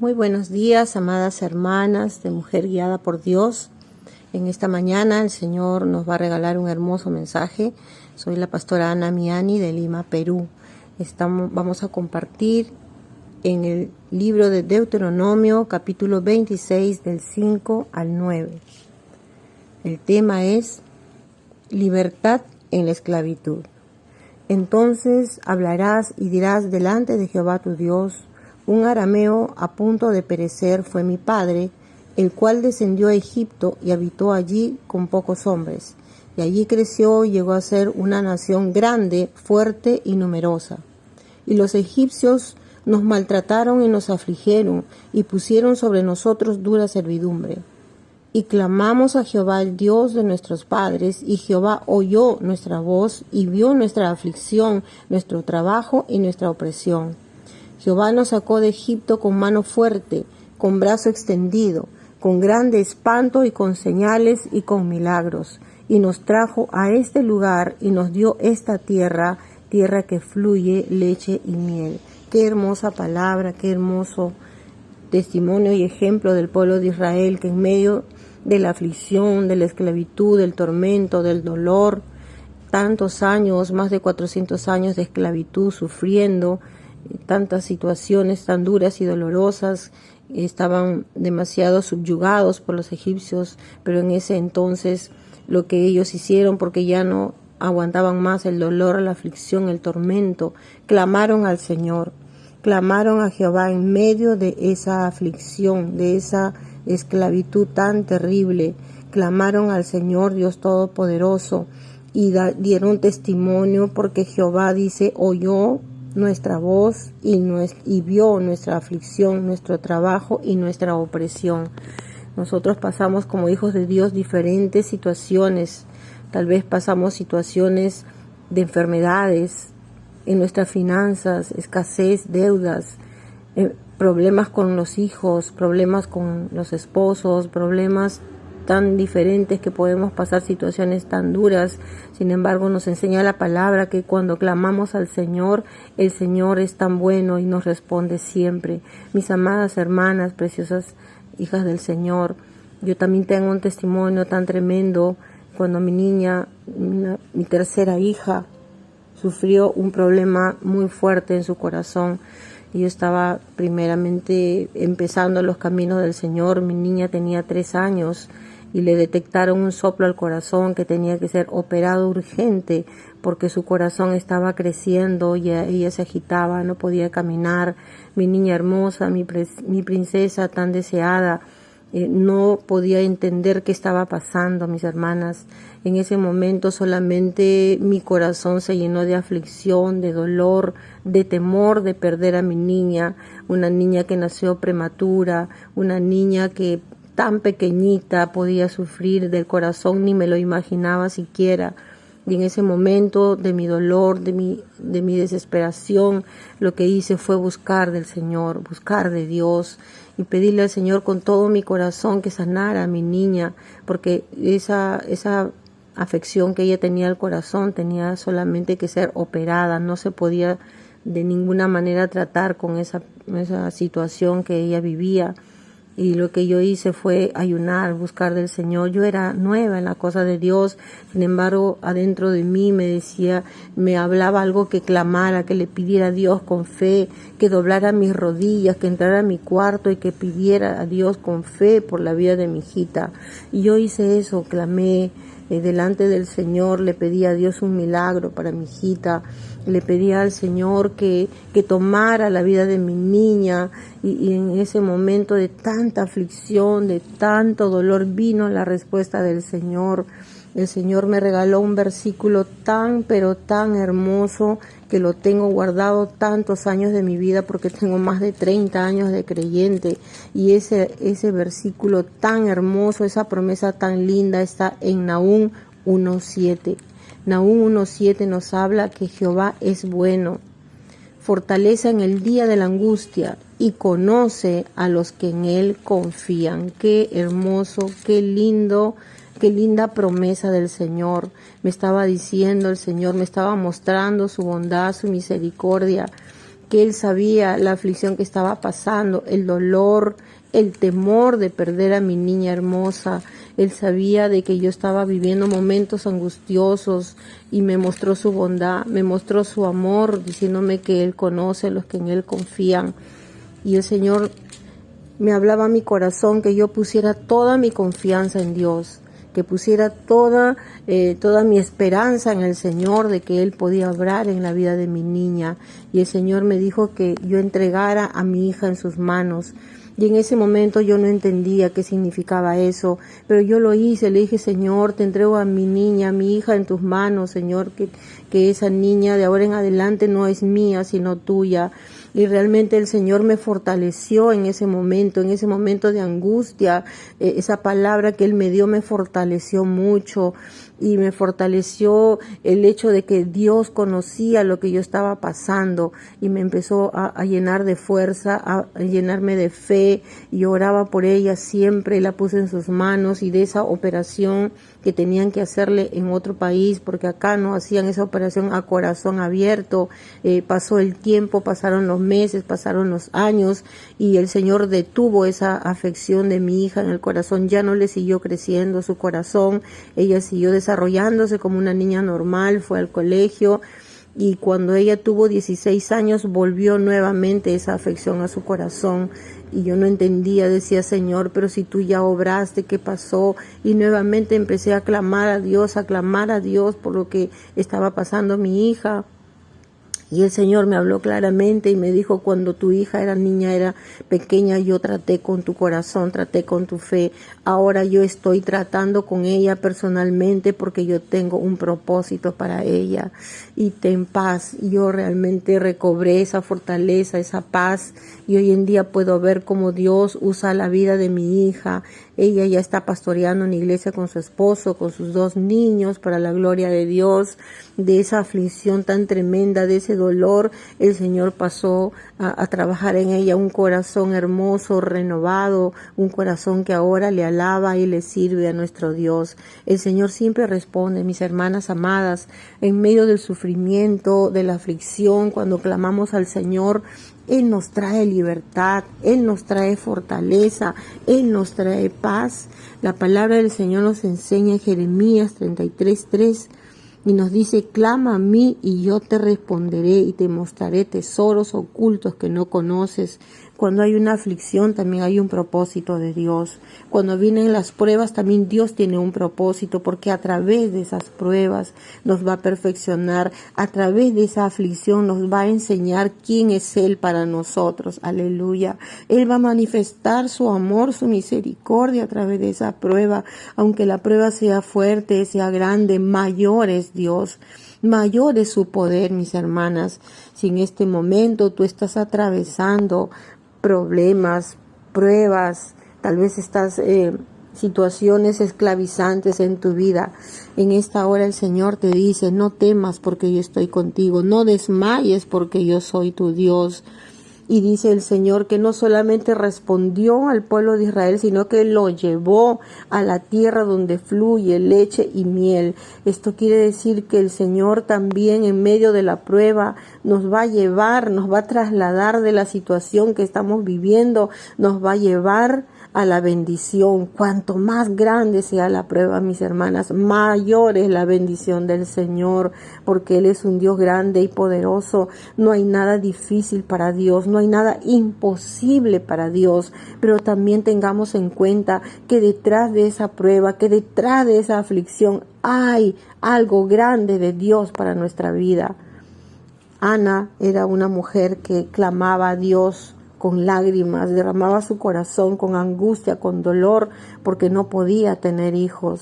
Muy buenos días, amadas hermanas de Mujer Guiada por Dios. En esta mañana el Señor nos va a regalar un hermoso mensaje. Soy la pastora Ana Miani de Lima, Perú. Vamos a compartir en el libro de Deuteronomio, capítulo 26, del 5 al 9. El tema es libertad en la esclavitud. Entonces hablarás y dirás delante de Jehová tu Dios: un arameo a punto de perecer fue mi padre, el cual descendió a Egipto y habitó allí con pocos hombres. Y allí creció y llegó a ser una nación grande, fuerte y numerosa. Y los egipcios nos maltrataron y nos afligieron y pusieron sobre nosotros dura servidumbre. Y clamamos a Jehová, el Dios de nuestros padres, y Jehová oyó nuestra voz y vio nuestra aflicción, nuestro trabajo y nuestra opresión. Jehová nos sacó de Egipto con mano fuerte, con brazo extendido, con grande espanto y con señales y con milagros, y nos trajo a este lugar y nos dio esta tierra, tierra que fluye leche y miel. Qué hermosa palabra, qué hermoso testimonio y ejemplo del pueblo de Israel, que en medio de la aflicción, de la esclavitud, del tormento, del dolor, tantos años, más de 400 años de esclavitud, sufriendo tantas situaciones tan duras y dolorosas, estaban demasiado subyugados por los egipcios, pero en ese entonces lo que ellos hicieron, porque ya no aguantaban más el dolor, la aflicción, el tormento, clamaron al Señor, clamaron a Jehová en medio de esa aflicción, de esa esclavitud tan terrible, clamaron al Señor Dios Todopoderoso y dieron testimonio, porque Jehová dice, oyó nuestra voz y vio nuestra aflicción, nuestro trabajo y nuestra opresión. Nosotros pasamos como hijos de Dios diferentes situaciones. Tal vez pasamos situaciones de enfermedades en nuestras finanzas, escasez, deudas, problemas con los hijos, problemas con los esposos, problemas tan diferentes que podemos pasar situaciones tan duras. Sin embargo, nos enseña la palabra que cuando clamamos al Señor, el Señor es tan bueno y nos responde siempre. Mis amadas hermanas, preciosas hijas del Señor, yo también tengo un testimonio tan tremendo. Cuando mi niña, mi tercera hija, sufrió un problema muy fuerte en su corazón, y yo estaba primeramente empezando los caminos del Señor. Mi niña tenía 3 años y le detectaron un soplo al corazón que tenía que ser operado urgente, porque su corazón estaba creciendo y ella se agitaba, no podía caminar. Mi niña hermosa, mi princesa tan deseada, no podía entender qué estaba pasando, mis hermanas. En ese momento solamente mi corazón se llenó de aflicción, de dolor, de temor de perder a mi niña, una niña que nació prematura, una niña que tan pequeñita podía sufrir del corazón, ni me lo imaginaba siquiera. Y en ese momento de mi dolor, de mi desesperación, lo que hice fue buscar del Señor, buscar de Dios y pedirle al Señor con todo mi corazón que sanara a mi niña, porque esa afección que ella tenía al corazón tenía solamente que ser operada, no se podía de ninguna manera tratar con esa situación que ella vivía. Y lo que yo hice fue ayunar, buscar del Señor. Yo era nueva en la cosa de Dios, sin embargo, adentro de mí me hablaba algo que clamara, que le pidiera a Dios con fe, que doblara mis rodillas, que entrara a mi cuarto y que pidiera a Dios con fe por la vida de mi hijita. Y yo hice eso, clamé delante del Señor, le pedí a Dios un milagro para mi hijita, le pedí al Señor que tomara la vida de mi niña, y en ese momento de tanta aflicción, de tanto dolor, vino la respuesta del Señor. El Señor me regaló un versículo tan, pero tan hermoso, que lo tengo guardado tantos años de mi vida, porque tengo más de 30 años de creyente, y ese versículo tan hermoso, esa promesa tan linda está en Nahum 1:7. Nahum 1:7 nos habla que Jehová es bueno, fortaleza en el día de la angustia y conoce a los que en Él confían. Qué hermoso, qué lindo, qué linda promesa del Señor. Me estaba diciendo el Señor, me estaba mostrando su bondad, su misericordia, que él sabía la aflicción que estaba pasando, el dolor, el temor de perder a mi niña hermosa. Él sabía de que yo estaba viviendo momentos angustiosos y me mostró su bondad, me mostró su amor, diciéndome que Él conoce a los que en Él confían. Y el Señor me hablaba a mi corazón que yo pusiera toda mi confianza en Dios, que pusiera toda mi esperanza en el Señor, de que Él podía obrar en la vida de mi niña. Y el Señor me dijo que yo entregara a mi hija en sus manos. Y en ese momento yo no entendía qué significaba eso, pero yo lo hice. Le dije: Señor, te entrego a mi niña, a mi hija en tus manos, Señor, que esa niña de ahora en adelante no es mía, sino tuya. Y realmente el Señor me fortaleció en ese momento de angustia. Esa palabra que Él me dio me fortaleció mucho, y me fortaleció el hecho de que Dios conocía lo que yo estaba pasando, y me empezó a llenar de fuerza, a llenarme de fe. Y oraba por ella siempre, la puse en sus manos, y de esa operación que tenían que hacerle en otro país, porque acá no hacían esa operación a corazón abierto. Pasó el tiempo, pasaron los meses, pasaron los años, y el Señor detuvo esa afección de mi hija en el corazón. Ya no le siguió creciendo su corazón, ella siguió desarrollándose como una niña normal, fue al colegio, y cuando ella tuvo 16 años volvió nuevamente esa afección a su corazón. Y yo no entendía, decía: Señor, pero si tú ya obraste, ¿qué pasó? Y nuevamente empecé a clamar a Dios por lo que estaba pasando mi hija. Y el Señor me habló claramente y me dijo: cuando tu hija era niña, era pequeña, yo traté con tu corazón, traté con tu fe. Ahora yo estoy tratando con ella personalmente, porque yo tengo un propósito para ella. Y ten paz. Yo realmente recobré esa fortaleza, esa paz. Y hoy en día puedo ver cómo Dios usa la vida de mi hija. Ella ya está pastoreando en la iglesia con su esposo, con sus 2 niños, para la gloria de Dios. De esa aflicción tan tremenda, de ese dolor, el Señor pasó a trabajar en ella un corazón hermoso, renovado, un corazón que ahora le alaba y le sirve a nuestro Dios. El Señor siempre responde, mis hermanas amadas, en medio del sufrimiento, de la aflicción, cuando clamamos al Señor. Él nos trae libertad, Él nos trae fortaleza, Él nos trae paz. La palabra del Señor nos enseña en Jeremías 33:3 y nos dice: clama a mí y yo te responderé y te mostraré tesoros ocultos que no conoces. Cuando hay una aflicción también hay un propósito de Dios. Cuando vienen las pruebas también Dios tiene un propósito, porque a través de esas pruebas nos va a perfeccionar. A través de esa aflicción nos va a enseñar quién es Él para nosotros. Aleluya. Él va a manifestar su amor, su misericordia a través de esa prueba. Aunque la prueba sea fuerte, sea grande, mayor es Dios. Mayor es su poder, mis hermanas. Si en este momento tú estás atravesando problemas, pruebas, tal vez estas situaciones esclavizantes en tu vida, en esta hora el Señor te dice: no temas, porque yo estoy contigo, no desmayes, porque yo soy tu Dios. Y dice el Señor que no solamente respondió al pueblo de Israel, sino que lo llevó a la tierra donde fluye leche y miel. Esto quiere decir que el Señor también en medio de la prueba nos va a llevar, nos va a trasladar de la situación que estamos viviendo, nos va a llevar a la bendición. Cuanto más grande sea la prueba, mis hermanas, mayor es la bendición del Señor, porque Él es un Dios grande y poderoso. No hay nada difícil para Dios, no hay nada imposible para Dios, pero también tengamos en cuenta que detrás de esa prueba, que detrás de esa aflicción hay algo grande de Dios para nuestra vida. Ana era una mujer que clamaba a Dios con lágrimas, derramaba su corazón con angustia, con dolor, porque no podía tener hijos.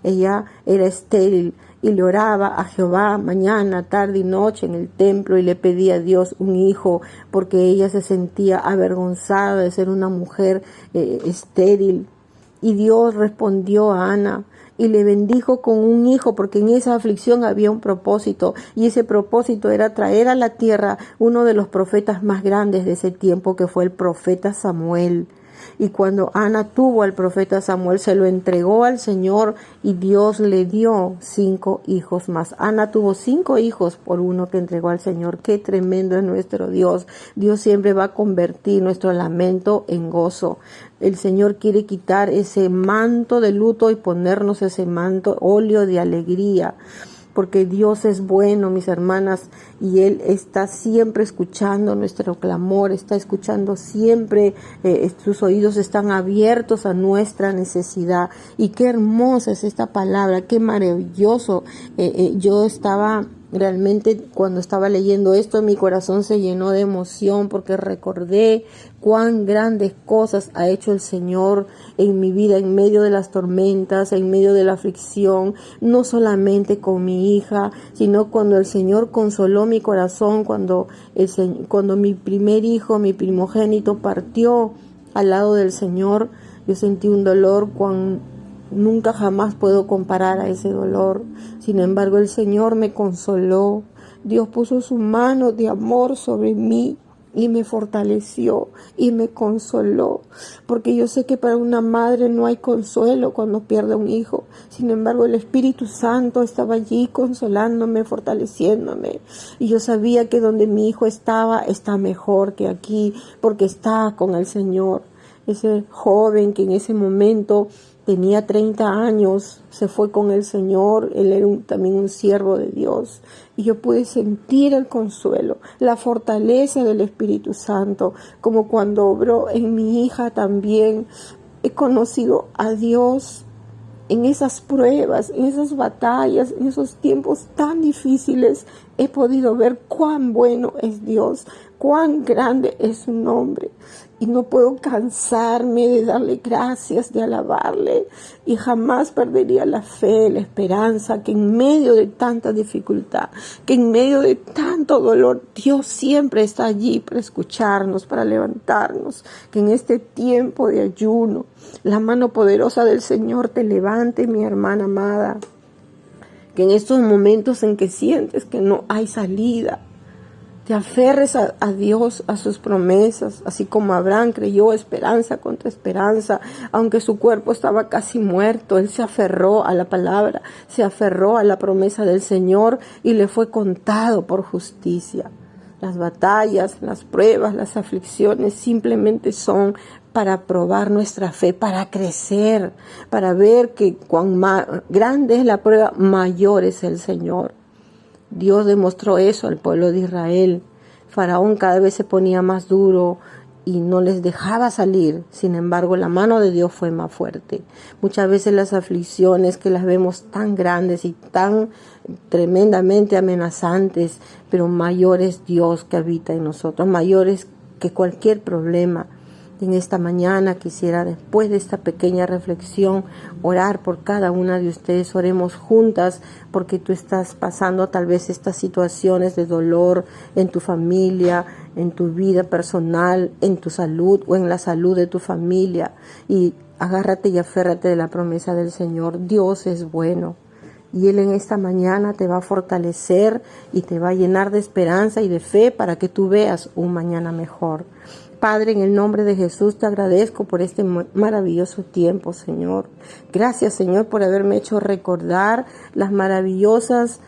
Ella era estéril y le oraba a Jehová mañana, tarde y noche en el templo, y le pedía a Dios un hijo, porque ella se sentía avergonzada de ser una mujer estéril. Y Dios respondió a Ana y le bendijo con un hijo, porque en esa aflicción había un propósito, y ese propósito era traer a la tierra uno de los profetas más grandes de ese tiempo, que fue el profeta Samuel. Y cuando Ana tuvo al profeta Samuel, se lo entregó al Señor y Dios le dio 5 hijos más. Ana tuvo 5 hijos por uno que entregó al Señor. Qué tremendo es nuestro Dios. Dios siempre va a convertir nuestro lamento en gozo. El Señor quiere quitar ese manto de luto y ponernos ese manto, óleo de alegría. Porque Dios es bueno, mis hermanas, y Él está siempre escuchando nuestro clamor, está escuchando siempre, sus oídos están abiertos a nuestra necesidad. Y qué hermosa es esta palabra, qué maravilloso. Yo estaba realmente, cuando estaba leyendo esto, mi corazón se llenó de emoción porque recordé cuán grandes cosas ha hecho el Señor en mi vida, en medio de las tormentas, en medio de la aflicción, no solamente con mi hija, sino cuando el Señor consoló mi corazón, cuando mi primer hijo, mi primogénito, partió al lado del Señor. Yo sentí un dolor nunca jamás puedo comparar a ese dolor. Sin embargo, el Señor me consoló. Dios puso su mano de amor sobre mí y me fortaleció y me consoló. Porque yo sé que para una madre no hay consuelo cuando pierde un hijo. Sin embargo, el Espíritu Santo estaba allí consolándome, fortaleciéndome. Y yo sabía que donde mi hijo está mejor que aquí, porque está con el Señor. Ese joven que en ese momento tenía 30 años, se fue con el Señor. Él era también un siervo de Dios. Y yo pude sentir el consuelo, la fortaleza del Espíritu Santo, como cuando obró en mi hija también. He conocido a Dios en esas pruebas, en esas batallas, en esos tiempos tan difíciles. He podido ver cuán bueno es Dios, cuán grande es su nombre. Y no puedo cansarme de darle gracias, de alabarle. Y jamás perdería la fe, la esperanza, que en medio de tanta dificultad, que en medio de tanto dolor, Dios siempre está allí para escucharnos, para levantarnos. Que en este tiempo de ayuno, la mano poderosa del Señor te levante, mi hermana amada. Que en estos momentos en que sientes que no hay salida, te aferres a Dios, a sus promesas, así como Abraham creyó esperanza contra esperanza, aunque su cuerpo estaba casi muerto. Él se aferró a la palabra, se aferró a la promesa del Señor y le fue contado por justicia. Las batallas, las pruebas, las aflicciones simplemente son para probar nuestra fe, para crecer, para ver que cuán grande es la prueba, mayor es el Señor. Dios demostró eso al pueblo de Israel. Faraón cada vez se ponía más duro y no les dejaba salir. Sin embargo, la mano de Dios fue más fuerte. Muchas veces las aflicciones que las vemos tan grandes y tan tremendamente amenazantes, pero mayor es Dios que habita en nosotros, mayor es que cualquier problema. En esta mañana quisiera, después de esta pequeña reflexión, orar por cada una de ustedes. Oremos juntas porque tú estás pasando tal vez estas situaciones de dolor en tu familia, en tu vida personal, en tu salud o en la salud de tu familia. Y agárrate y aférrate de la promesa del Señor. Dios es bueno. Y Él en esta mañana te va a fortalecer y te va a llenar de esperanza y de fe para que tú veas un mañana mejor. Padre, en el nombre de Jesús te agradezco por este maravilloso tiempo, Señor. Gracias, Señor, por haberme hecho recordar las maravillosas,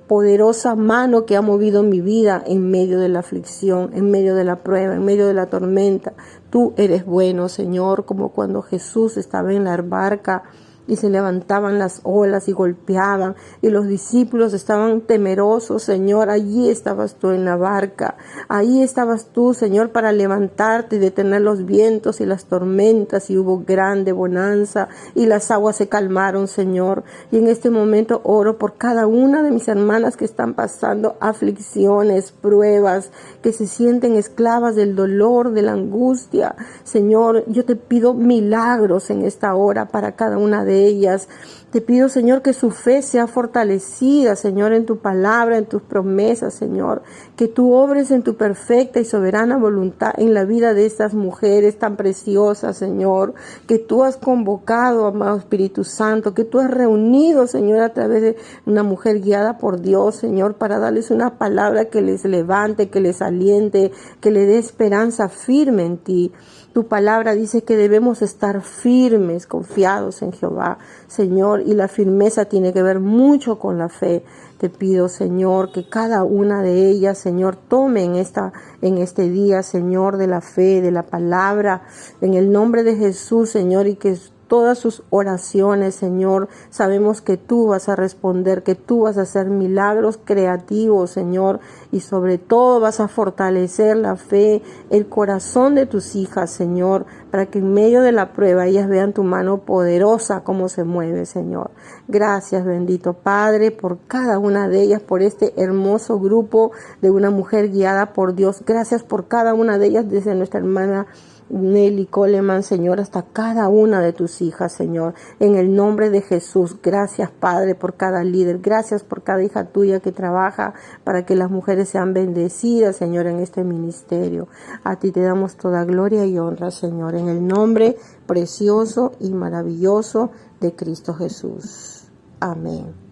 poderosa mano que ha movido mi vida en medio de la aflicción, en medio de la prueba, en medio de la tormenta. Tú eres bueno, Señor, como cuando Jesús estaba en la barca y se levantaban las olas y golpeaban, y los discípulos estaban temerosos. Señor, allí estabas tú en la barca, ahí estabas tú, Señor, para levantarte y detener los vientos y las tormentas, y hubo grande bonanza, y las aguas se calmaron, Señor. Y en este momento oro por cada una de mis hermanas que están pasando aflicciones, pruebas, que se sienten esclavas del dolor, de la angustia. Señor, yo te pido milagros en esta hora para cada una de de ellas. Te pido, Señor, que su fe sea fortalecida, Señor, en tu palabra, en tus promesas, Señor. Que tú obres en tu perfecta y soberana voluntad en la vida de estas mujeres tan preciosas, Señor. Que tú has convocado, amado Espíritu Santo, que tú has reunido, Señor, a través de una mujer guiada por Dios, Señor, para darles una palabra que les levante, que les aliente, que les dé esperanza firme en ti. Tu palabra dice que debemos estar firmes, confiados en Jehová, Señor, y la firmeza tiene que ver mucho con la fe. Te pido, Señor, que cada una de ellas, Señor, tome en este día, Señor, de la fe, de la palabra, en el nombre de Jesús, Señor, y que todas sus oraciones, Señor, sabemos que tú vas a responder, que tú vas a hacer milagros creativos, Señor, y sobre todo vas a fortalecer la fe, el corazón de tus hijas, Señor, para que en medio de la prueba ellas vean tu mano poderosa cómo se mueve, Señor. Gracias, bendito Padre, por cada una de ellas, por este hermoso grupo de una mujer guiada por Dios. Gracias por cada una de ellas, desde nuestra hermana Nelly Coleman, Señor, hasta cada una de tus hijas, Señor, en el nombre de Jesús. Gracias, Padre, por cada líder. Gracias por cada hija tuya que trabaja para que las mujeres sean bendecidas, Señor, en este ministerio. A ti te damos toda gloria y honra, Señor, en el nombre precioso y maravilloso de Cristo Jesús. Amén.